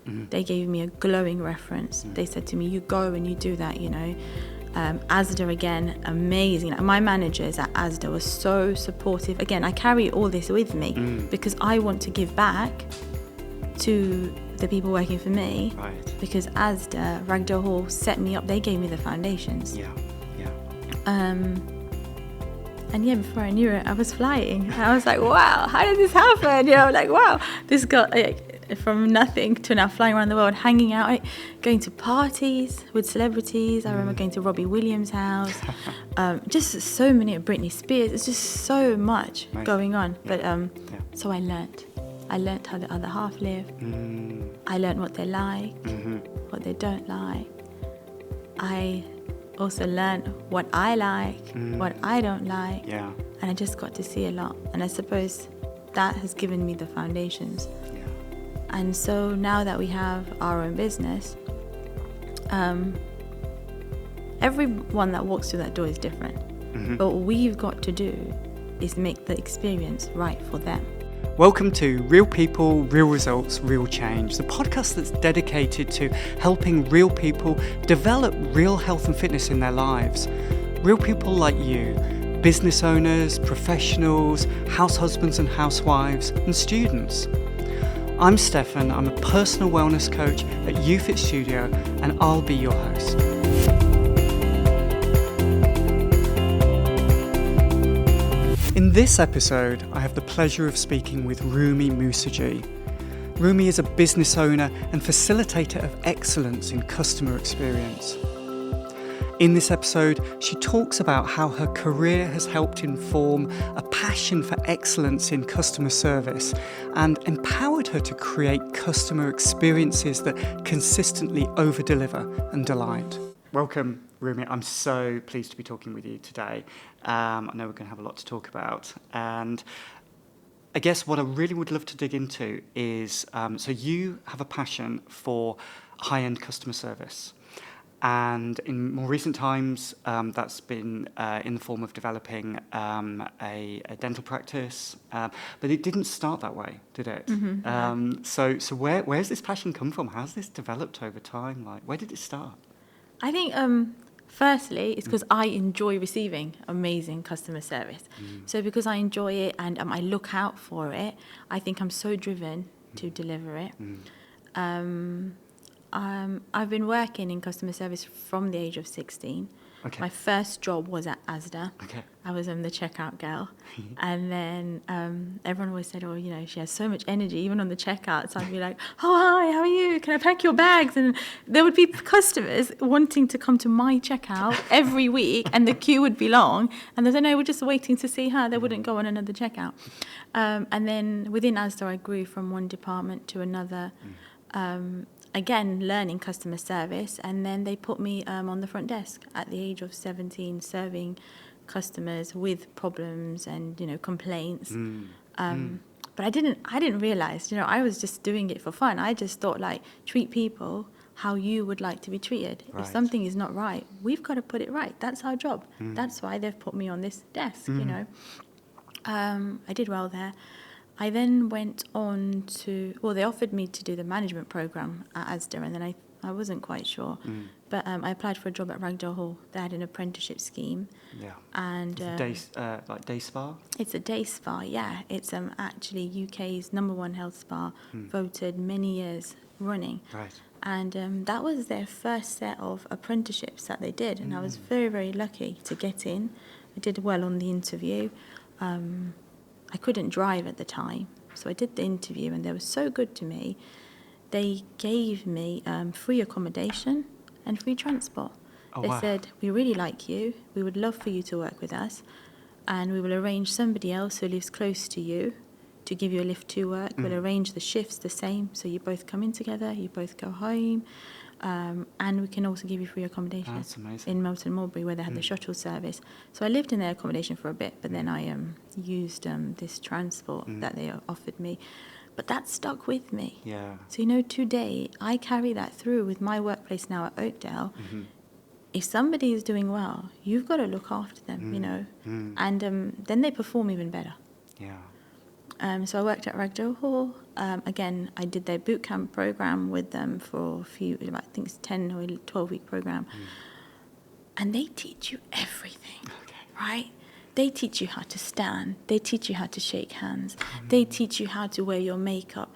They gave me a glowing reference. They said to me, you go and you do that, you know. Asda, again, amazing. My managers at Asda were so supportive. Again, I carry all this with me because I want to give back to the people working for me. Right. Because Asda, Ragdoll Hall set me up. They gave me the foundations. Yeah. And yeah, before I knew it, I was flying. I was like, wow, how did this happen? You know, like, wow, this got from nothing to now flying around the world, hanging out, going to parties with celebrities. I remember going to Robbie Williams' house. Just so many, Britney Spears. It's just so much going on. Yeah. But so I learnt how the other half live. I learnt what they like, what they don't like. I also learnt what I like, what I don't like. Yeah. And I just got to see a lot. And I suppose that has given me the foundations. Yeah. And so now that we have our own business, everyone that walks through that door is different. But what we've got to do is make the experience right for them. Welcome to Real People, Real Results, Real Change, the podcast that's dedicated to helping real people develop real health and fitness in their lives. Real people like you, business owners, professionals, house husbands and housewives, and students. I'm Stefan, I'm a personal wellness coach at UFit Studio, and I'll be your host. In this episode, I have the pleasure of speaking with Rumy Moosajee. Rumy is a business owner and facilitator of excellence in customer experience. In this episode, she talks about how her career has helped inform a passion for excellence in customer service and empowered her to create customer experiences that consistently over-deliver and delight. Welcome, Rumy. I'm so pleased to be talking with you today. I know we're going to have a lot to talk about. And I guess what I really would love to dig into is, so you have a passion for high-end customer service. And in more recent times, that's been in the form of developing a dental practice. But it didn't start that way, did it? So where's this passion come from? How's this developed over time? Like, where did it start? I think, firstly, it's because I enjoy receiving amazing customer service. So because I enjoy it and I look out for it, I think I'm so driven to deliver it. I've been working in customer service from the age of 16. Okay. My first job was at Asda. Okay. I was the checkout girl. And then everyone always said, oh, you know, she has so much energy, even on the checkout. So I'd be like, oh, hi, how are you? Can I pack your bags? And there would be customers wanting to come to my checkout every week, and the queue would be long. And they'd say, no, we're just waiting to see her. They wouldn't go on another checkout. And then within Asda, I grew from one department to another. Again, learning customer service, and then they put me on the front desk at the age of 17, serving customers with problems and, you know, complaints. But I didn't realize, you know, I was just doing it for fun. I just thought, like, treat people how you would like to be treated. Right. If something is not right, we've got to put it right. That's our job. That's why they've put me on this desk, you know. I did well there. I then went on to, they offered me to do the management program at Asda, and then I wasn't quite sure. But I applied for a job at Ragdoll Hall. They had an apprenticeship scheme. Yeah. And it's like day spa? It's a day spa, yeah. It's actually UK's #1 health spa, voted many years running. Right. And that was their first set of apprenticeships that they did, and I was very, very lucky to get in. I did well on the interview. I couldn't drive at the time, so I did the interview, and they were so good to me. They gave me free accommodation and free transport. They said, we really like you, we would love for you to work with us, and we will arrange somebody else who lives close to you to give you a lift to work. We'll arrange the shifts the same, so you both come in together, you both go home, and we can also give you free accommodation. That's amazing. In Melton Mulberry, where they had the shuttle service. So I lived in their accommodation for a bit, but then I used this transport that they offered me. But that stuck with me. Yeah. So, you know, today I carry that through with my workplace now at Oakdale. If somebody is doing well, you've got to look after them, you know, and then they perform even better. Yeah. So I worked at Ragdale Hall. Again, I did their boot camp program with them for a few, I think it's 10 or 12-week program. And they teach you everything, right? They teach you how to stand. They teach you how to shake hands. They teach you how to wear your makeup.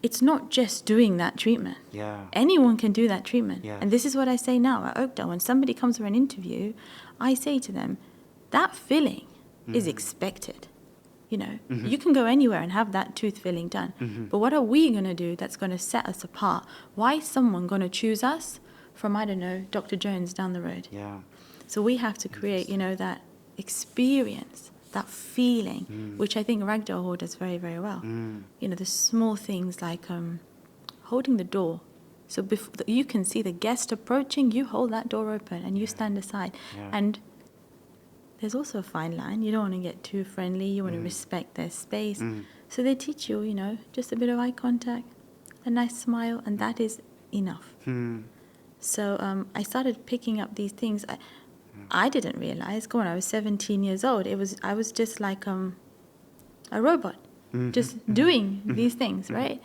It's not just doing that treatment. Yeah. Anyone can do that treatment. Yeah. And this is what I say now at Oakdale. When somebody comes for an interview, I say to them, that filling is expected. You know, you can go anywhere and have that tooth filling done. But what are we going to do that's going to set us apart? Why is someone going to choose us from, I don't know, Dr. Jones down the road? Yeah. So we have to create, you know, that experience, that feeling, which I think Ragdoll Hall does very, very well. You know, the small things like holding the door. So before you can see the guest approaching, you hold that door open and you stand aside. Yeah. And there's also a fine line. You don't want to get too friendly. You want to respect their space. So they teach you, you know, just a bit of eye contact, a nice smile, and that is enough. So I started picking up these things. I didn't realize, when I was 17 years old, I was just like a robot, just doing these things, right?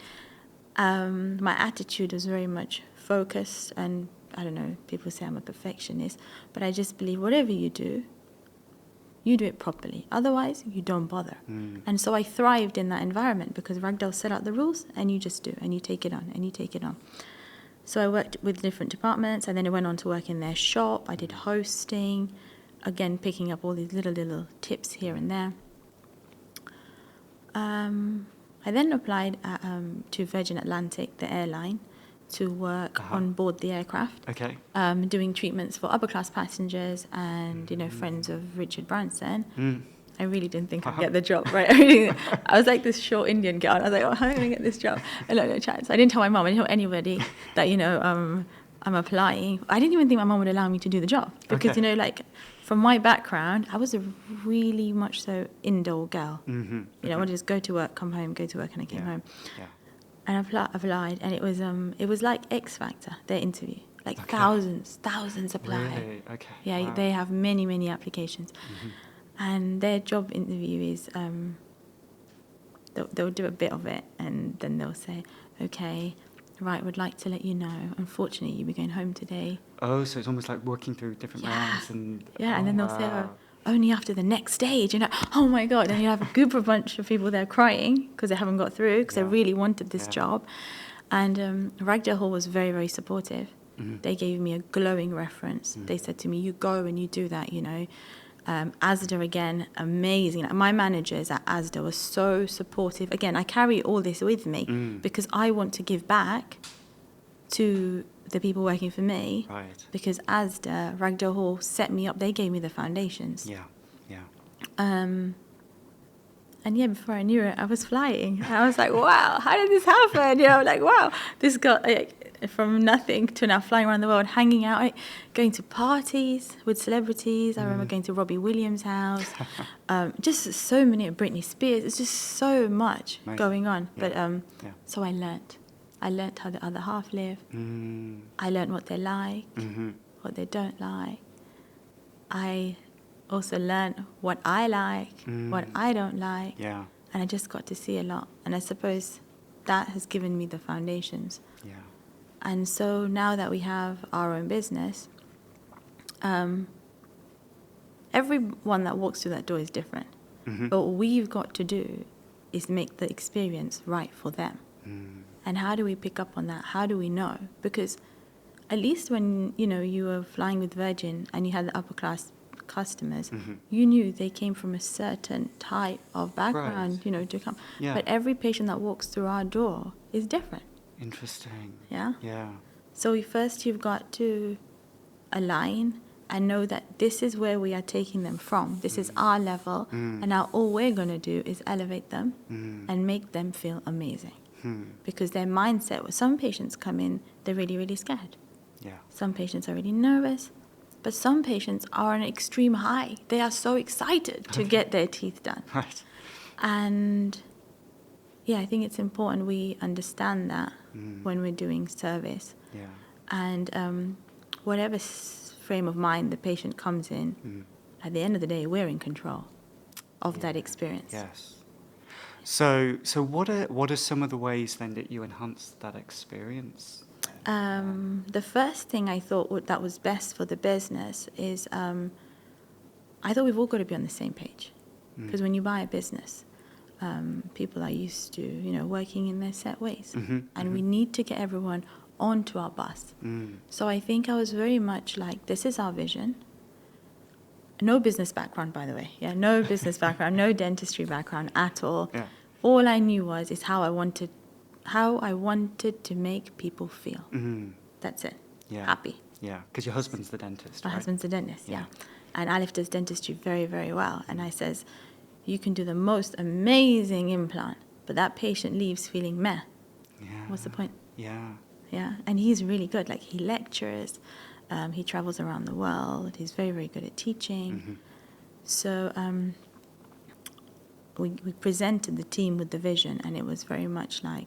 My attitude was very much focused, and I don't know, people say I'm a perfectionist, but I just believe whatever you do it properly. Otherwise, you don't bother. And so I thrived in that environment because Ragdoll set out the rules, and you just do, and you take it on, and you take it on. So I worked with different departments, and then I went on to work in their shop. I did hosting, again, picking up all these little tips here and there. I then applied to Virgin Atlantic, the airline, to work on board the aircraft. Okay. Doing treatments for upper class passengers and, you know, friends of Richard Branson. I really didn't think I'd get the job, right? I was like this short Indian girl. I was like, how am I going to get this job? No chance. I didn't tell my mom. I didn't tell anybody that, you know, I'm applying. I didn't even think my mom would allow me to do the job because, you know, like from my background, I was a really much so indoor girl. You know, I would just go to work, come home, go to work, and I came home. Yeah. And I applied, and it was like X Factor, their interview. Like thousands apply. Really? Okay. Yeah, Wow. they have many applications. And their job interview is, they'll do a bit of it, and then they'll say, okay, right, would like to let you know, unfortunately, you'll be going home today. Oh, so it's almost like working through different rounds and... Yeah, and then they'll say, wow. only after the next stage, you know, oh my God, and you have a bunch of people there crying because they haven't got through, because they really wanted this job. And Ragdale Hall was very, very supportive. They gave me a glowing reference. They said to me, you go and you do that, you know. Asda, again, amazing. My managers at Asda were so supportive. Again, I carry all this with me because I want to give back to the people working for me. Right. Because Asda, Ragdale Hall set me up. They gave me the foundations. Yeah. And yeah, before I knew it, I was flying. I was like, wow, how did this happen? You know, like, wow, this got from nothing to now flying around the world, hanging out, going to parties with celebrities. I remember going to Robbie Williams' house. Just so many, Britney Spears. It's just so much going on. Yeah. But so I learnt. I learnt how the other half live. I learnt what they like, what they don't like. I also learnt what I like, what I don't like. Yeah. And I just got to see a lot. And I suppose that has given me the foundations. Yeah. And so now that we have our own business, everyone that walks through that door is different. But what we've got to do is make the experience right for them. And how do we pick up on that? How do we know? Because at least when, you know, you were flying with Virgin and you had the upper class customers, you knew they came from a certain type of background, you know, to come. Yeah. But every patient that walks through our door is different. Interesting. Yeah? Yeah. So you've got to align and know that this is where we are taking them from. This is our level. And now all we're going to do is elevate them and make them feel amazing. Because their mindset, some patients come in, they're really, really scared. Yeah. Some patients are really nervous. But some patients are on an extreme high. They are so excited to get their teeth done. Right. And yeah, I think it's important we understand that when we're doing service. Yeah. And whatever frame of mind the patient comes in, at the end of the day, we're in control of that experience. Yes. So what are some of the ways then that you enhanced that experience? The first thing I thought that was best for the business is I thought we've all got to be on the same page. Because when you buy a business, people are used to, working in their set ways. And we need to get everyone onto our bus. So I think I was very much like, this is our vision. No business background, by the way. Yeah, no business background, no dentistry background at all. Yeah. All I knew is how I wanted to make people feel. That's it. Yeah. Happy. Yeah, because your husband's the dentist, My right? husband's a dentist, yeah. And Alif does dentistry very, very well. And I says, you can do the most amazing implant, but that patient leaves feeling meh. Yeah. What's the point? Yeah. Yeah, and he's really good. Like, he lectures, he travels around the world. He's very, very good at teaching. So we presented the team with the vision, and it was very much like,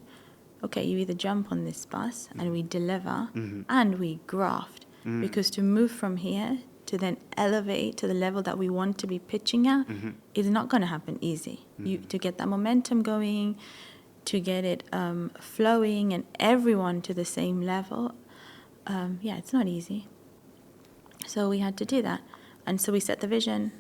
okay, you either jump on this bus and we deliver and we graft. Because to move from here to then elevate to the level that we want to be pitching at is not going to happen easy. To get that momentum going, to get it flowing and everyone to the same level, it's not easy. So we had to do that. And so we set the vision,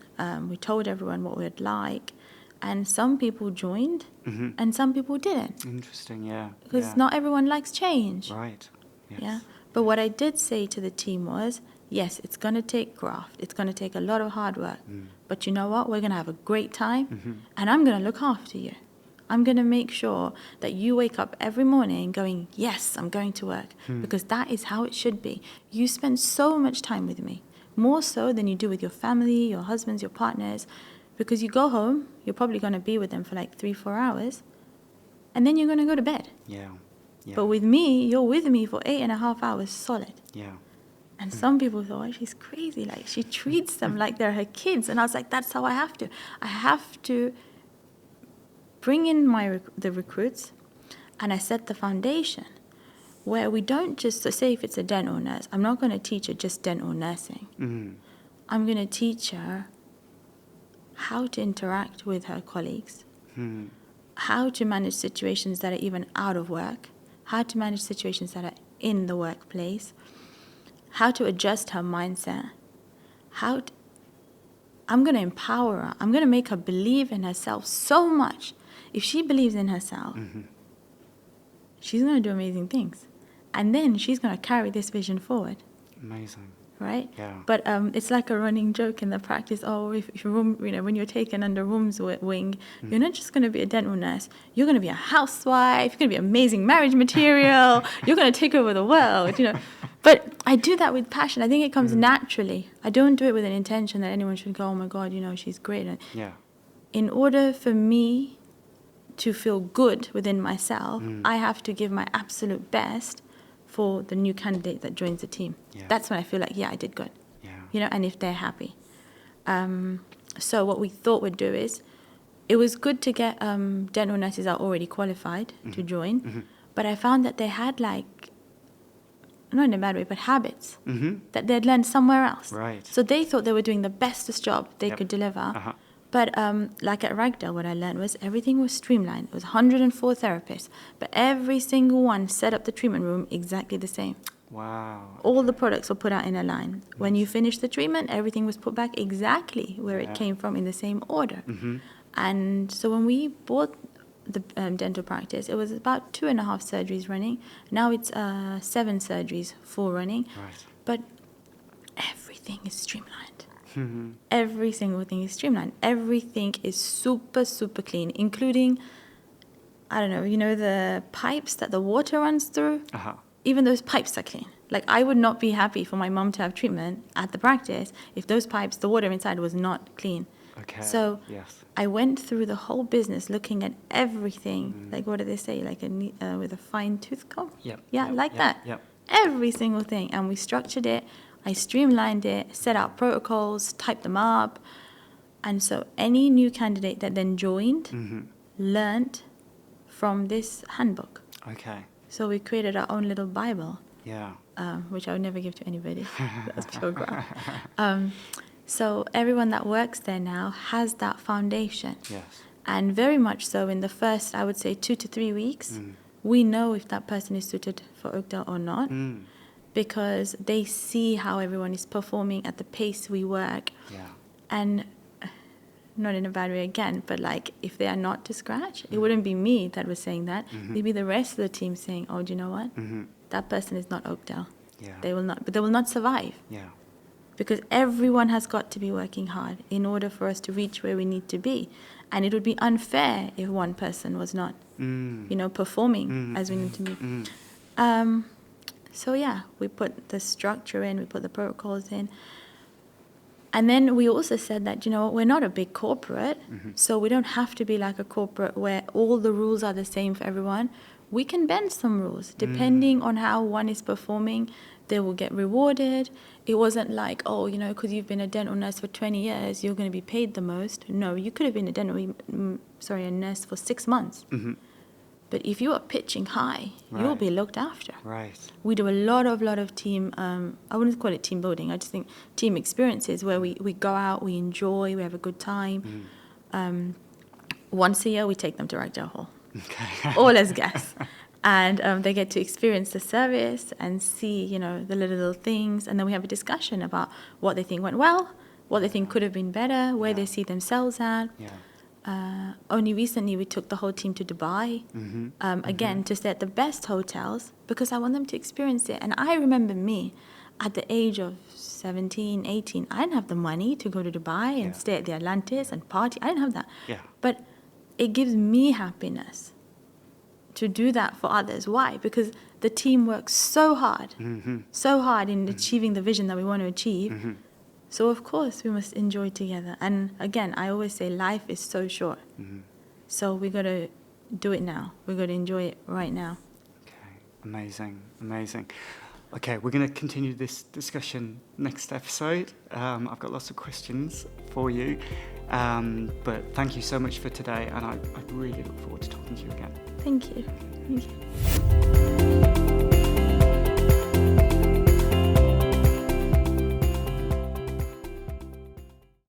we told everyone what we'd like, and some people joined and some people didn't. Interesting, yeah. Because not everyone likes change. Right, yes. Yeah. But what I did say to the team was, yes, it's going to take graft. It's going to take a lot of hard work. But you know what? We're going to have a great time, and I'm going to look after you. I'm going to make sure that you wake up every morning going, yes, I'm going to work, because that is how it should be. You spend so much time with me, more so than you do with your family, your husbands, your partners, because you go home, you're probably going to be with them for like 3-4 hours, and then you're going to go to bed. Yeah. But with me, you're with me for 8.5 hours solid. Yeah. And some people thought, oh, she's crazy. Like, she treats them like they're her kids. And I was like, that's how I have to. I have to bring in the recruits, and I set the foundation where we don't just, so say if it's a dental nurse, I'm not going to teach her just dental nursing. I'm going to teach her how to interact with her colleagues, how to manage situations that are even out of work, how to manage situations that are in the workplace, how to adjust her mindset, I'm going to empower her. I'm going to make her believe in herself so much. If she believes in herself, she's going to do amazing things. And then she's going to carry this vision forward. Amazing. Right? Yeah. But it's like a running joke in the practice. Oh, if when you're taken under Room's wing, you're not just going to be a dental nurse. You're going to be a housewife. You're going to be amazing marriage material. You're going to take over the world. But I do that with passion. I think it comes naturally. I don't do it with an intention that anyone should go, oh my God, she's great. Yeah. In order for me to feel good within myself, I have to give my absolute best for the new candidate that joins the team. Yeah. That's when I feel like, I did good. Yeah. And if they're happy. So what we thought we'd do is, it was good to get dental nurses that are already qualified to join, but I found that they had not in a bad way, but habits that they'd learned somewhere else. Right. So they thought they were doing the bestest job they could deliver. But like at Ragdale, what I learned was everything was streamlined. It was 104 therapists, but every single one set up the treatment room exactly the same. Wow. All the products were put out in a line. When you finished the treatment, everything was put back exactly where it came from in the same order. And so when we bought the dental practice, it was about 2.5 surgeries running. Now it's 7 surgeries full running. Right. But everything is streamlined. Every single thing is streamlined. Everything is super, super clean, including, I don't know, the pipes that the water runs through? Even those pipes are clean. Like, I would not be happy for my mom to have treatment at the practice if those pipes, the water inside was not clean. Okay. So yes. I went through the whole business looking at everything. Like, what do they say? Like with a fine tooth comb? That. Yep. Every single thing. And we structured it. I streamlined it, set out protocols, typed them up. And so any new candidate that then joined learned from this handbook. Okay. So we created our own little Bible. Yeah. Which I would never give to anybody. That's pure graft. So everyone that works there now has that foundation. Yes. And very much so in the first, I would say, 2 to 3 weeks, we know if that person is suited for Oakdale or not, because they see how everyone is performing at the pace we work. Yeah. And not in a bad way again, but like if they are not to scratch, it wouldn't be me that was saying that. It'd be the rest of the team saying, oh, do you know what? That person is not Oakdale. Yeah. They will not survive. Yeah. Because everyone has got to be working hard in order for us to reach where we need to be. And it would be unfair if one person was not, performing as we need to be. So yeah, we put the structure in, we put the protocols in. And then we also said that, we're not a big corporate, so we don't have to be like a corporate where all the rules are the same for everyone. We can bend some rules. Depending on how one is performing, they will get rewarded. It wasn't like, because you've been a dental nurse for 20 years, you're going to be paid the most. No, you could have been a nurse for 6 months. But if you are pitching high, you'll be looked after. Right. We do a lot of team, I wouldn't call it team building, I just think team experiences where we go out, we enjoy, we have a good time. Once a year, we take them to Ragdale Hall, all as guests. And they get to experience the service and see, the little things. And then we have a discussion about what they think went well, what they think could have been better, where they see themselves at. Yeah. Only recently we took the whole team to Dubai, again, to stay at the best hotels because I want them to experience it. And I remember me at the age of 17, 18, I didn't have the money to go to Dubai and stay at the Atlantis and party. I didn't have that. Yeah. But it gives me happiness to do that for others. Why? Because the team works so hard in achieving the vision that we want to achieve. So, of course, we must enjoy together. And, again, I always say life is so short. So we got to do it now. We got to enjoy it right now. Okay, amazing. Okay, we're going to continue this discussion next episode. I've got lots of questions for you. But thank you so much for today. And I really look forward to talking to you again. Thank you.